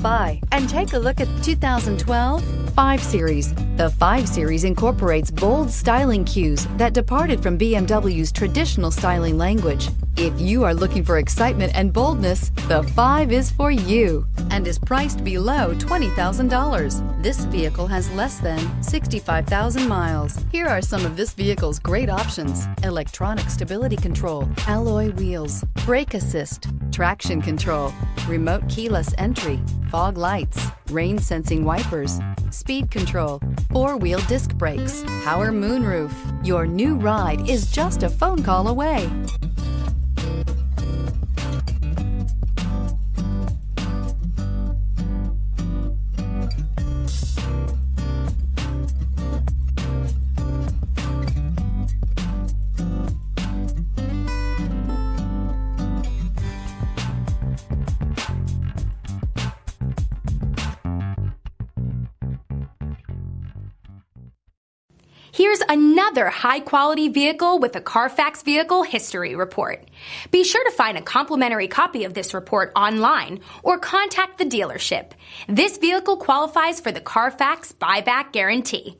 by and take a look at the 2012 5 Series. The 5 Series incorporates bold styling cues that departed from BMW's traditional styling language. If you are looking for excitement and boldness, the 5 is for you and is priced below $20,000. This vehicle has less than 65,000 miles. Here are some of this vehicle's great options: electronic stability control, alloy wheels, brake assist, traction control, remote keyless entry, fog lights, rain sensing wipers, speed control, 4-wheel disc brakes, power moonroof. Your new ride is just a phone call away. Here's another high-quality vehicle with a Carfax Vehicle History Report. Be sure to find a complimentary copy of this report online or contact the dealership. This vehicle qualifies for the Carfax Buyback Guarantee.